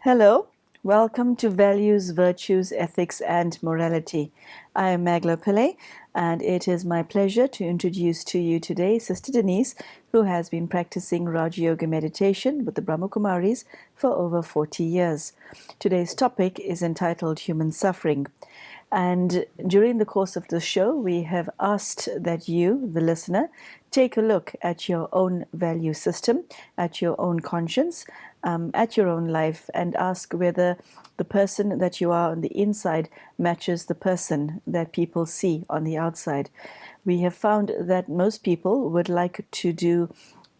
Hello, welcome to Values, Virtues, Ethics and Morality. I am Magla Pillay, and it is my pleasure to introduce to you today Sister Denise, who has been practicing Raja Yoga meditation with the Brahma Kumaris for over 40 years. Today's topic is entitled Human Suffering. And during the course of the show, we have asked that you, the listener, take a look at your own value system, at your own conscience, at your own life, and ask whether the person that you are on the inside matches the person that people see on the outside. We have found that most people would like to do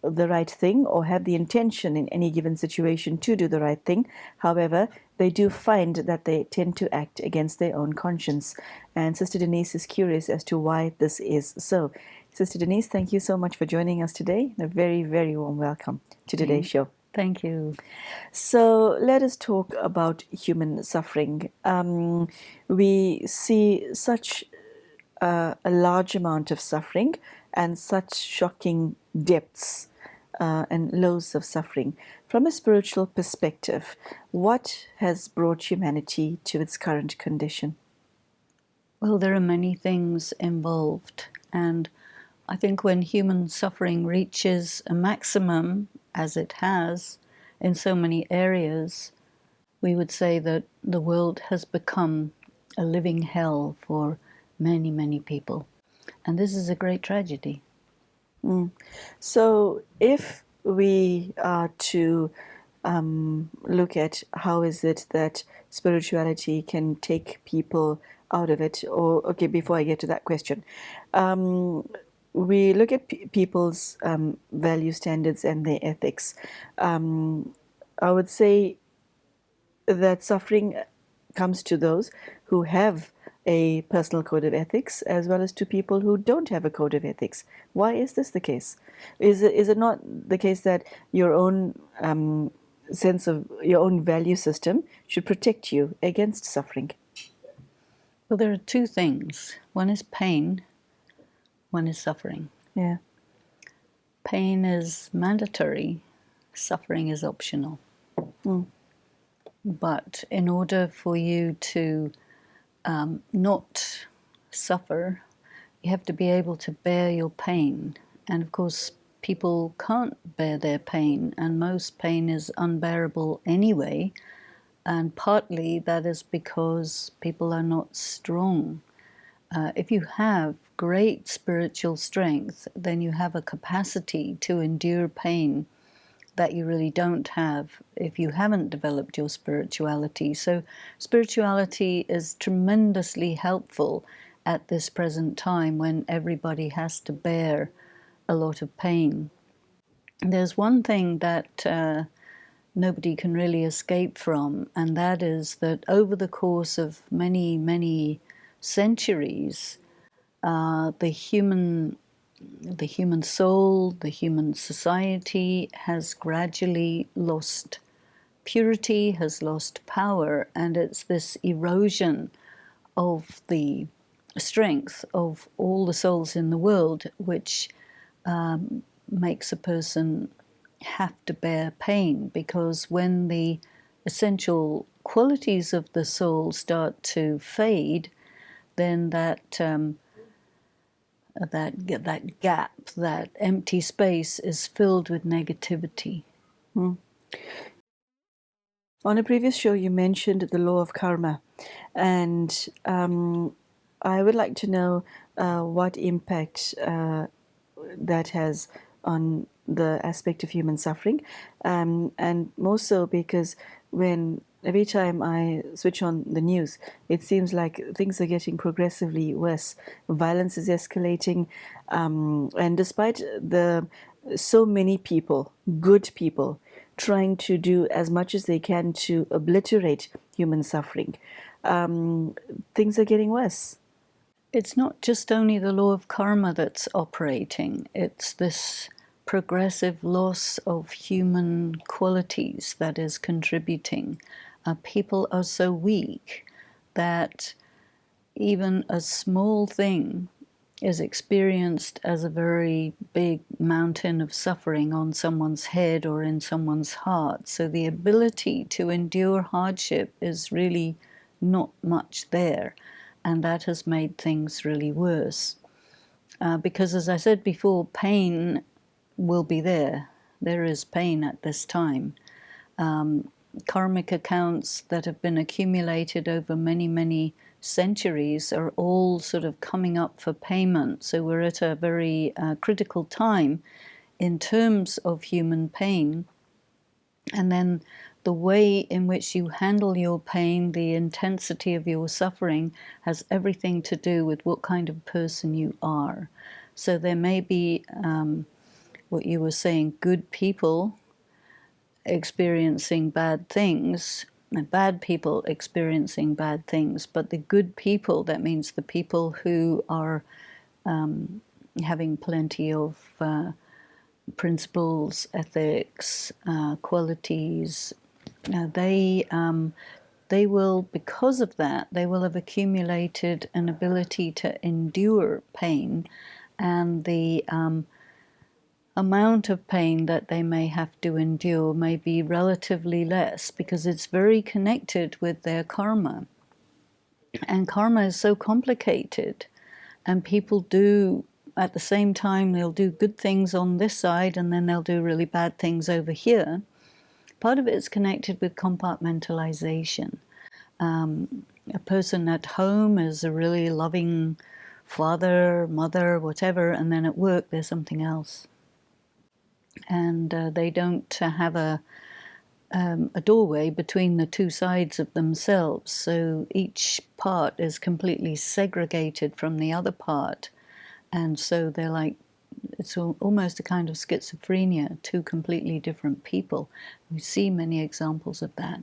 the right thing or have the intention in any given situation to do the right thing. However, they do find that they tend to act against their own conscience. And Sister Denise is curious as to why this is so. Sister Denise, thank you so much for joining us today. A very, very warm welcome to today's show. Thank you. So let us talk about human suffering. We see such a large amount of suffering and such shocking depths and lows of suffering. From a spiritual perspective, what has brought humanity to its current condition? Well, there are many things involved, and I think when human suffering reaches a maximum, as it has in so many areas, we would say that the world has become a living hell for many, many people. And this is a great tragedy. So if we are to look at how is it that spirituality can take people out of it, or okay, before I get to that question, we look at people's value standards and their ethics. I would say that suffering comes to those who have a personal code of ethics, as well as to people who don't have a code of ethics. Why is this the case? Is it not the case that your own sense of your own value system should protect you against suffering? Well, there are two things. One is pain, one is suffering. Yeah. Pain is mandatory, suffering is optional. But in order for you to not suffer, you have to be able to bear your pain. And of course, people can't bear their pain, and most pain is unbearable anyway. And partly that is because people are not strong. If you have great spiritual strength, then you have a capacity to endure pain that you really don't have if you haven't developed your spirituality. So spirituality is tremendously helpful at this present time when everybody has to bear a lot of pain. There's one thing that nobody can really escape from, and that is that over the course of many, many centuries, the human soul, the human society has gradually lost purity, has lost power, and it's this erosion of the strength of all the souls in the world which makes a person have to bear pain, because when the essential qualities of the soul start to fade, then that gap, that empty space is filled with negativity. On a previous show, you mentioned the law of karma, and I would like to know what impact that has on the aspect of human suffering, and more so because every time I switch on the news, it seems like things are getting progressively worse. Violence is escalating, and despite the so many people, good people, trying to do as much as they can to obliterate human suffering, things are getting worse. It's not just only the law of karma that's operating, it's this progressive loss of human qualities that is contributing. People are so weak that even a small thing is experienced as a very big mountain of suffering on someone's head or in someone's heart. So the ability to endure hardship is really not much there. And that has made things really worse. Because, as I said before, pain will be there. There is pain at this time. Karmic accounts that have been accumulated over many, many centuries are all sort of coming up for payment. So we're at a very critical time in terms of human pain. And then the way in which you handle your pain, the intensity of your suffering, has everything to do with what kind of person you are. So there may be, what you were saying, good people experiencing bad things, and bad people experiencing bad things, but the good people, that means the people who are having plenty of principles, ethics, qualities, they will, because of that, they will have accumulated an ability to endure pain, and the amount of pain that they may have to endure may be relatively less because it's very connected with their karma. And karma is so complicated, and people do, at the same time, they'll do good things on this side and then they'll do really bad things over here. Part of it is connected with compartmentalization. A person at home is a really loving father, mother, whatever, and then at work there's something else. And they don't have a doorway between the two sides of themselves. So each part is completely segregated from the other part. And so they're like, it's almost a kind of schizophrenia, two completely different people. We see many examples of that.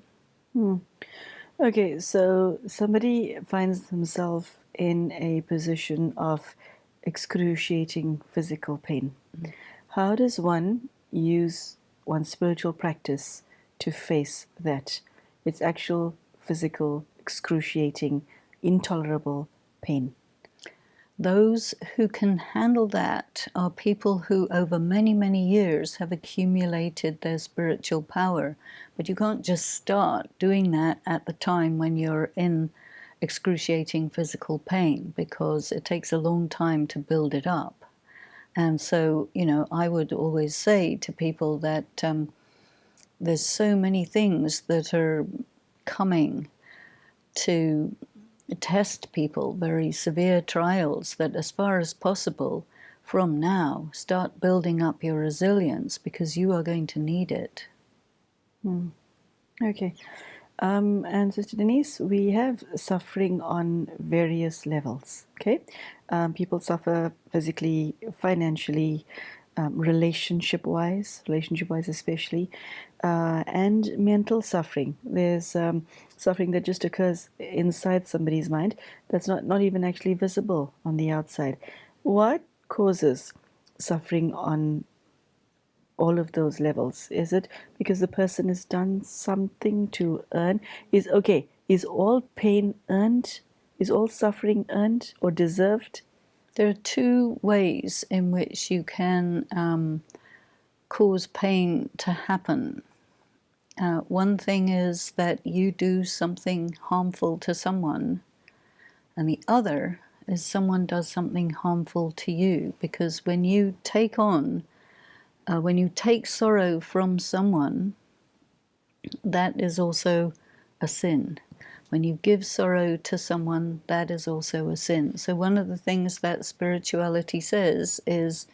Okay, so somebody finds themselves in a position of excruciating physical pain. How does one use one's spiritual practice to face that? It's actual physical, excruciating, intolerable pain. Those who can handle that are people who over many, many years have accumulated their spiritual power. But you can't just start doing that at the time when you're in excruciating physical pain, because it takes a long time to build it up. And so, I would always say to people that there's so many things that are coming to test people, very severe trials, that as far as possible from now, start building up your resilience, because you are going to need it. Okay. And Sister Denise, we have suffering on various levels. Okay, people suffer physically, financially, relationship-wise especially, and mental suffering. There's suffering that just occurs inside somebody's mind that's not even actually visible on the outside. What causes suffering on all of those levels? Is it because the person has done something to earn? Is all pain earned? Is all suffering earned or deserved? There are two ways in which you can cause pain to happen. One thing is that you do something harmful to someone, and the other is someone does something harmful to you. Because when you take sorrow from someone, that is also a sin. When you give sorrow to someone, that is also a sin. So one of the things that spirituality says is,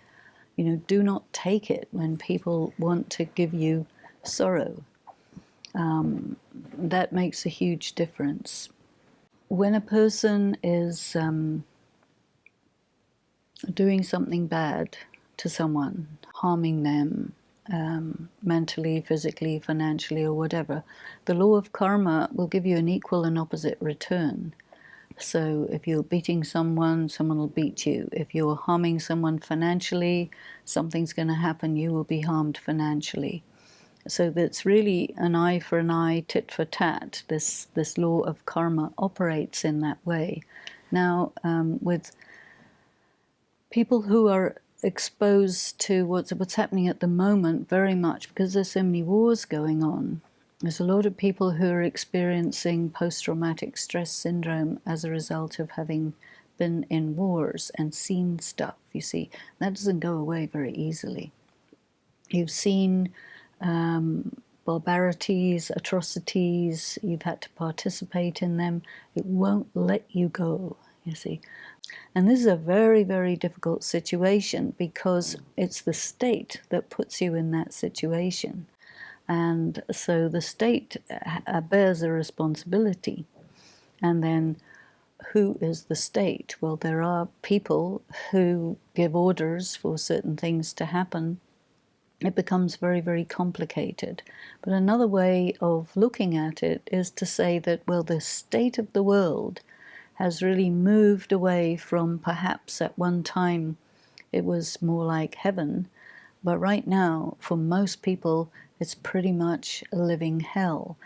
do not take it when people want to give you sorrow. That makes a huge difference. When a person is doing something bad, to someone, harming them mentally, physically, financially, or whatever, the law of karma will give you an equal and opposite return. So if you're beating someone, someone will beat you. If you're harming someone financially, something's going to happen, you will be harmed financially. So that's really an eye for an eye, tit for tat. This law of karma operates in that way. Now, with people who are exposed to what's happening at the moment very much, because there's so many wars going on, there's a lot of people who are experiencing post-traumatic stress syndrome as a result of having been in wars and seen stuff, you see. That doesn't go away very easily. You've seen barbarities, atrocities, you've had to participate in them. It won't let you go, you see. And this is a very, very difficult situation because it's the state that puts you in that situation. And so the state bears a responsibility. And then who is the state? Well, there are people who give orders for certain things to happen. It becomes very, very complicated. But another way of looking at it is to say that, well, the state of the world has really moved away from perhaps at one time it was more like heaven, but right now, for most people, it's pretty much a living hell.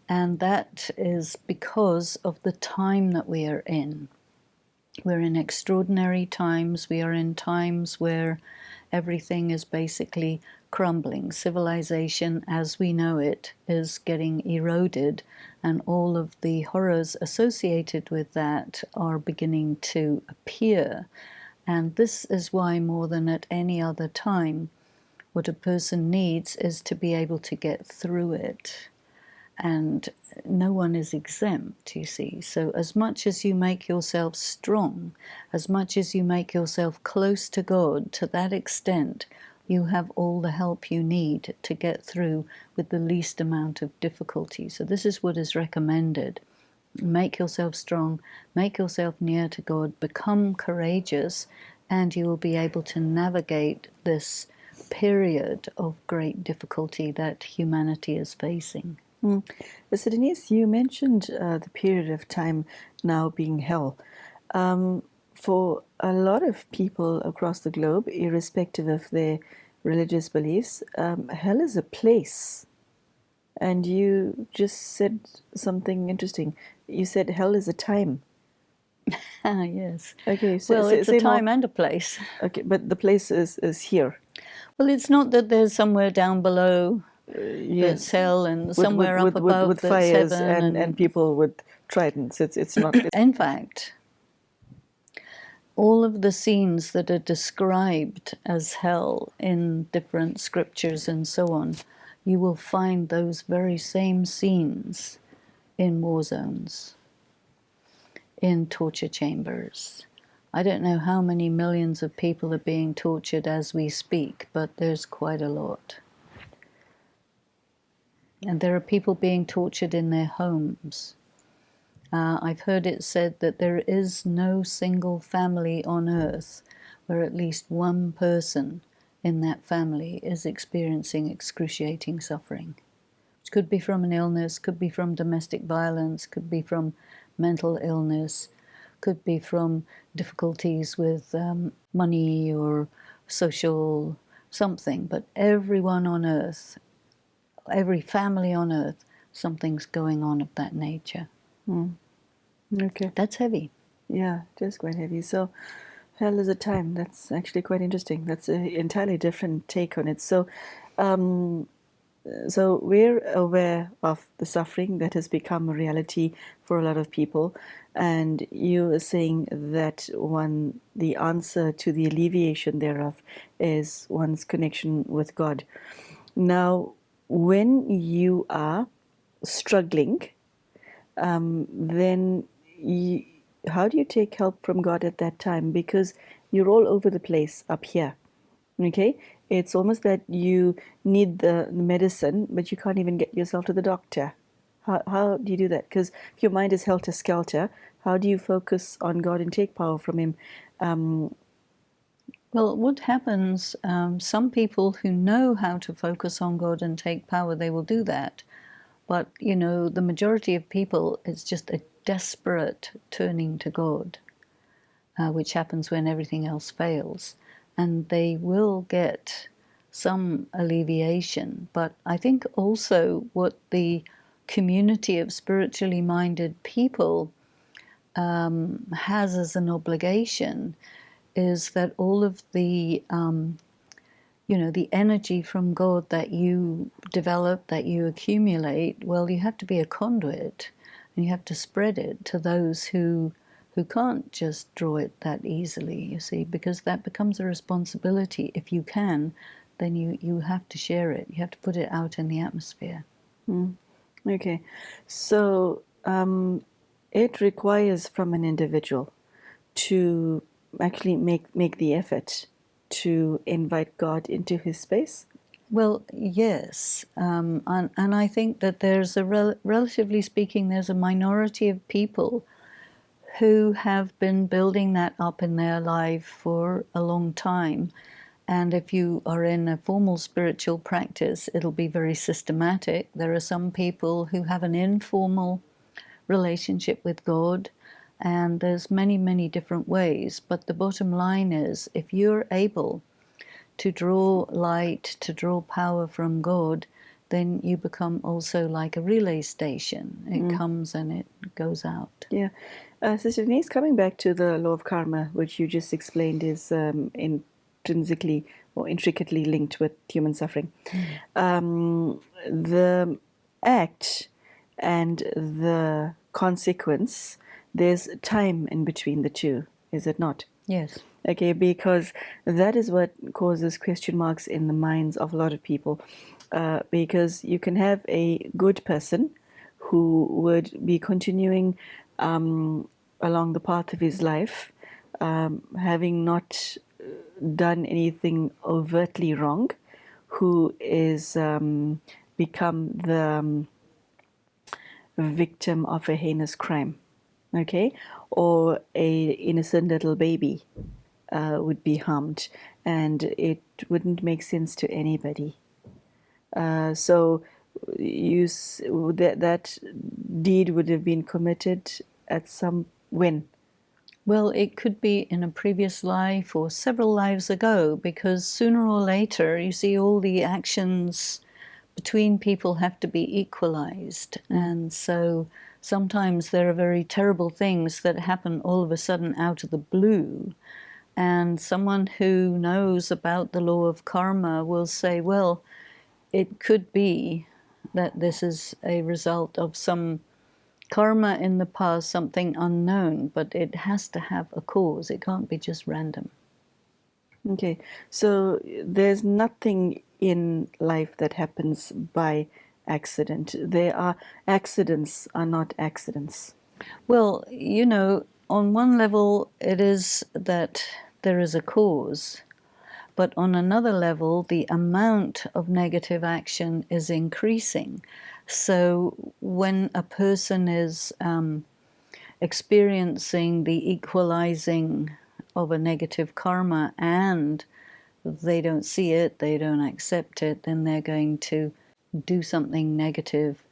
And that is because of the time that we are in. We're in extraordinary times. We are in times where everything is basically crumbling. Civilization as we know it is getting eroded, and all of the horrors associated with that are beginning to appear. And this is why, more than at any other time, what a person needs is to be able to get through it. And no one is exempt, you see. So as much as you make yourself strong, as much as you make yourself close to God, to that extent, you have all the help you need to get through with the least amount of difficulty. So this is what is recommended. Make yourself strong, make yourself near to God, become courageous, and you will be able to navigate this period of great difficulty that humanity is facing. So Denise, you mentioned the period of time now being hell. For a lot of people across the globe, irrespective of their religious beliefs, hell is a place. And you just said something interesting. You said hell is a time. Yes. Okay. Well, it's say a time more. and a place. Okay, but the place is here. Well, it's not that there's somewhere down below that's Yes, hell and somewhere up above with that's fires heaven. and people with tridents. It's not. In fact, all of the scenes that are described as hell in different scriptures and so on, you will find those very same scenes in war zones, in torture chambers. I don't know how many millions of people are being tortured as we speak, but there's quite a lot. And there are people being tortured in their homes. I've heard it said that there is no single family on earth where at least one person in that family is experiencing excruciating suffering. Which could be from an illness, could be from domestic violence, could be from mental illness, could be from difficulties with money or social something. But everyone on earth, every family on earth, something's going on of that nature. Okay. That's heavy. Yeah, it is quite heavy. So, hell is a time. That's actually quite interesting. That's an entirely different take on it. So, so we're aware of the suffering that has become a reality for a lot of people, and you are saying that the answer to the alleviation thereof is one's connection with God. Now, when you are struggling, then how do you take help from God at that time? Because you're all over the place up here. Okay? It's almost that you need the medicine, but you can't even get yourself to the doctor. How do you do that? Because if your mind is helter-skelter, how do you focus on God and take power from Him? Well, what happens, some people who know how to focus on God and take power, they will do that. But, the majority of people, it's just a desperate turning to God, which happens when everything else fails. And they will get some alleviation. But I think also what the community of spiritually minded people has as an obligation is that all of the the energy from God that you develop, that you accumulate, well, you have to be a conduit and you have to spread it to those who can't just draw it that easily, you see, because that becomes a responsibility. If you can, then you have to share it. You have to put it out in the atmosphere. Okay, so it requires from an individual to actually make the effort to invite God into his space. Well, yes, and I think that there's relatively speaking, there's a minority of people who have been building that up in their life for a long time. And if you are in a formal spiritual practice, it'll be very systematic. There are some people who have an informal relationship with God, and there's many, many different ways. But the bottom line is, if you're able to draw light, to draw power from God, then you become also like a relay station. It comes and it goes out. Yeah. Sister Denise, coming back to the law of karma, which you just explained is intrinsically or intricately linked with human suffering, the act and the consequence, there's time in between the two, is it not? Yes. Okay, because that is what causes question marks in the minds of a lot of people. Because you can have a good person who would be continuing along the path of his life, having not done anything overtly wrong, who is become the victim of a heinous crime, okay, or a innocent little baby would be harmed, and it wouldn't make sense to anybody. So that deed would have been committed at some when. Well, it could be in a previous life or several lives ago, because sooner or later, you see, all the actions between people have to be equalized. And so sometimes there are very terrible things that happen all of a sudden out of the blue. And someone who knows about the law of karma will say, well, it could be that this is a result of some karma in the past, something unknown, but it has to have a cause. It can't be just random. Okay, so there's nothing in life that happens by accident. There are accidents are not accidents. Well, on one level, it is that there is a cause, but on another level, the amount of negative action is increasing. So when a person is experiencing the equalizing of a negative karma and they don't see it, they don't accept it, then they're going to do something negative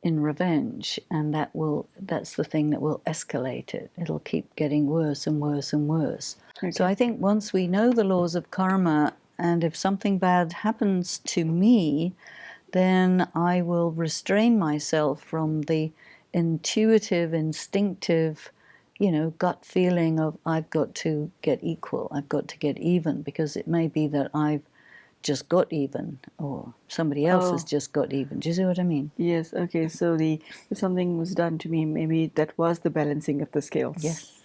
in revenge, and that's the thing that will escalate it. It'll keep getting worse and worse and worse. Okay. So I think once we know the laws of karma, and if something bad happens to me, then I will restrain myself from the intuitive, instinctive, gut feeling of I've got to get equal, I've got to get even, because it may be that I've just got even, or somebody else has just got even. Do you see what I mean? Yes. Okay. So if something was done to me, maybe that was the balancing of the scales. Yes.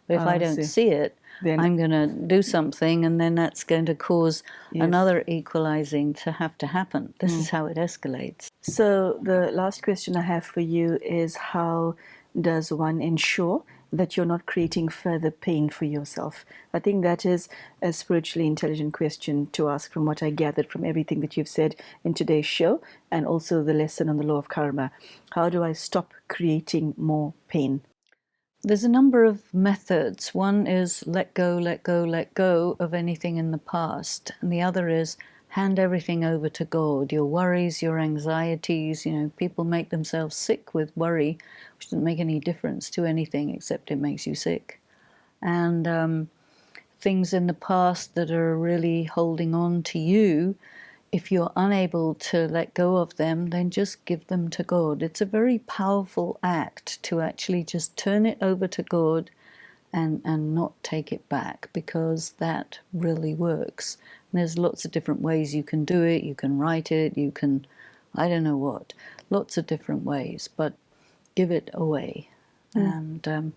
But if I don't see it, then I'm going to do something, and then that's going to cause another equalizing to happen. This is how it escalates. So the last question I have for you is, how does one ensure that you're not creating further pain for yourself? I think that is a spiritually intelligent question to ask, from what I gathered from everything that you've said in today's show, and also the lesson on the law of karma. How do I stop creating more pain? there's a number of methods. One is let go, let go, let go of anything in the past. And the other is hand everything over to God. Your worries, your anxieties, people make themselves sick with worry, which doesn't make any difference to anything except it makes you sick. And things in the past that are really holding on to you, if you're unable to let go of them, then just give them to God. It's a very powerful act to actually just turn it over to God and not take it back, because that really works. And there's lots of different ways you can do it. You can write it, you can, I don't know what, lots of different ways, but give it away. And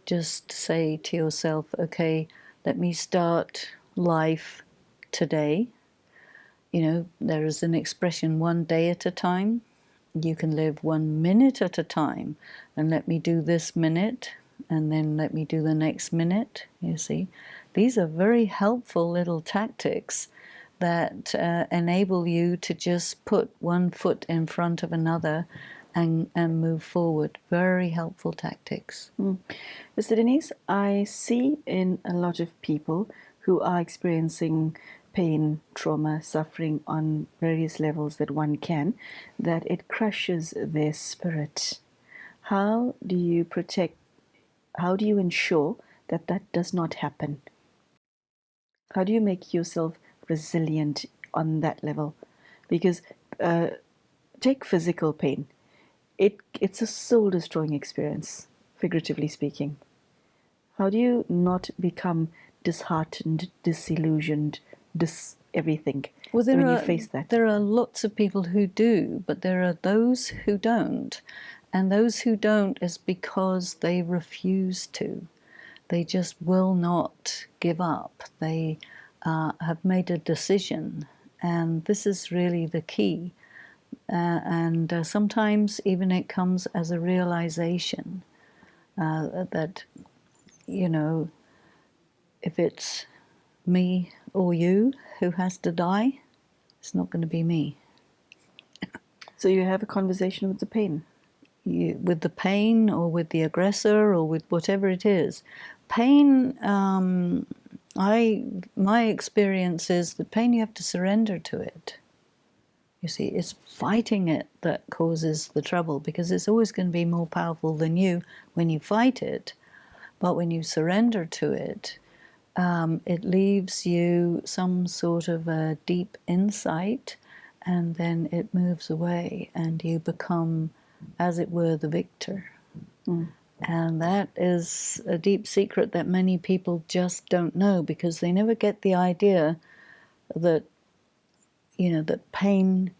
just say to yourself, okay, let me start life today. There is an expression, one day at a time. You can live 1 minute at a time, and let me do this minute, and then let me do the next minute. You see, these are very helpful little tactics that enable you to just put one foot in front of another and move forward. Very helpful tactics. Mr. Denise, I see in a lot of people who are experiencing pain, trauma, suffering on various levels that one can, that it crushes their spirit. How do you ensure that that does not happen? How do you make yourself resilient on that level? Because take physical pain. It's a soul-destroying experience, figuratively speaking. How do you not become disheartened, disillusioned, everything when you face that? There are lots of people who do, but there are those who don't. And those who don't is because they refuse to. They just will not give up. They have made a decision. And this is really the key. And sometimes even it comes as a realization that, if it's me or you who has to die, it's not going to be me. So you have a conversation with the pain. With the pain or with the aggressor or with whatever it is. Pain, my experience is that pain, you have to surrender to it. You see, it's fighting it that causes the trouble, because it's always going to be more powerful than you when you fight it. But when you surrender to it, it leaves you some sort of a deep insight, and then it moves away and you become, as it were, the victor. And that is a deep secret that many people just don't know, because they never get the idea that, that pain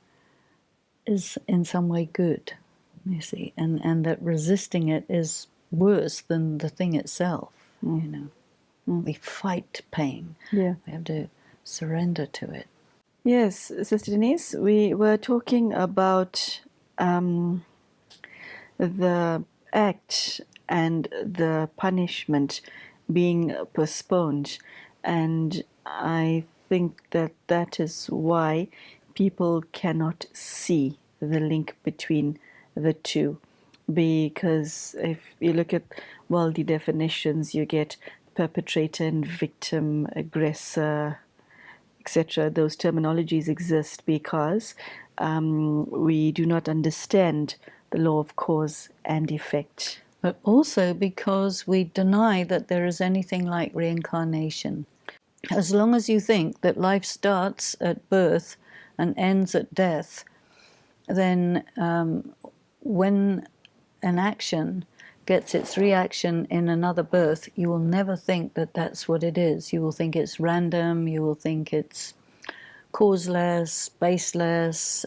is in some way good, you see, and that resisting it is worse than the thing itself, We fight pain. Yeah. We have to surrender to it. Yes, Sister Denise, we were talking about the act and the punishment being postponed. And I think that that is why people cannot see the link between the two. Because if you look at worldly definitions, you get perpetrator and victim, aggressor, etc. Those terminologies exist because we do not understand the law of cause and effect. But also because we deny that there is anything like reincarnation. As long as you think that life starts at birth and ends at death, then when an action gets its reaction in another birth, you will never think that that's what it is. You will think it's random, you will think it's causeless, baseless,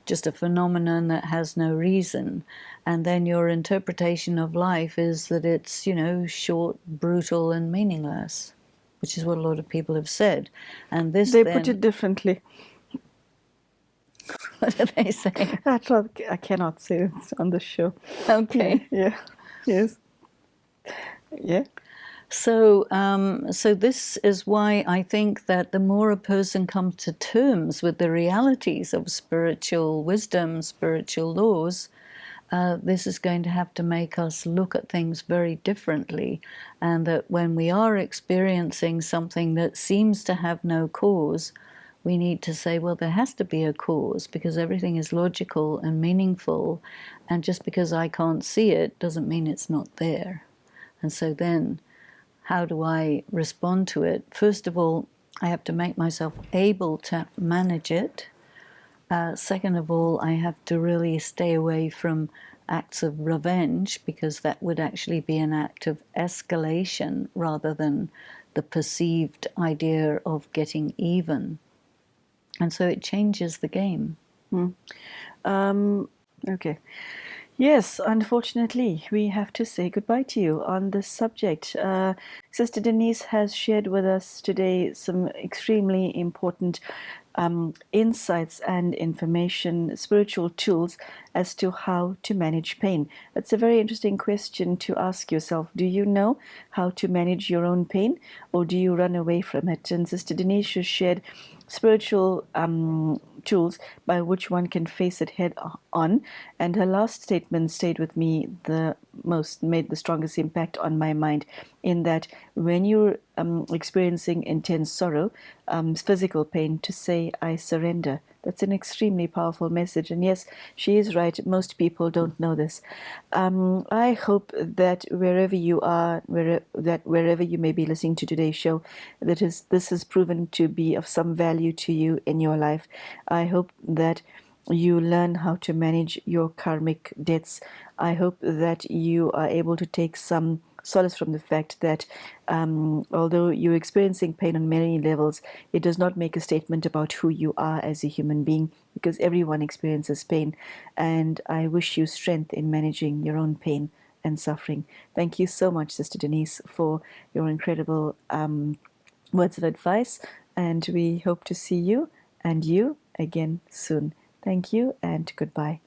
just a phenomenon that has no reason. And then your interpretation of life is that it's, short, brutal, and meaningless, which is what a lot of people have said. And this They put it differently. What do they say? I cannot say it on the show. Okay. Yeah. Yes. Yeah. So this is why I think that the more a person comes to terms with the realities of spiritual wisdom, spiritual laws, this is going to have to make us look at things very differently, and that when we are experiencing something that seems to have no cause, we need to say, well, there has to be a cause because everything is logical and meaningful, and just because I can't see it doesn't mean it's not there. And so then, how do I respond to it? First of all, I have to make myself able to manage it. Second of all, I have to really stay away from acts of revenge, because that would actually be an act of escalation rather than the perceived idea of getting even. And so it changes the game. Okay. Yes, unfortunately, we have to say goodbye to you on this subject. Sister Denise has shared with us today some extremely important insights and information, spiritual tools as to how to manage pain. That's a very interesting question to ask yourself. Do you know how to manage your own pain, or do you run away from it? And Sister Denise has shared spiritual tools by which one can face it head on. And her last statement stayed with me the most, made the strongest impact on my mind, in that when you're experiencing intense sorrow, physical pain, to say, I surrender. That's an extremely powerful message. And yes, she is right. Most people don't know this. I hope that wherever you are, wherever you may be listening to today's show, this has proven to be of some value to you in your life. I hope that you learn how to manage your karmic debts. I hope that you are able to take some solace from the fact that although you're experiencing pain on many levels, it does not make a statement about who you are as a human being, because everyone experiences pain. And I wish you strength in managing your own pain and suffering. Thank you so much, Sister Denise, for your incredible words of advice. And we hope to see you and you again soon. Thank you and goodbye.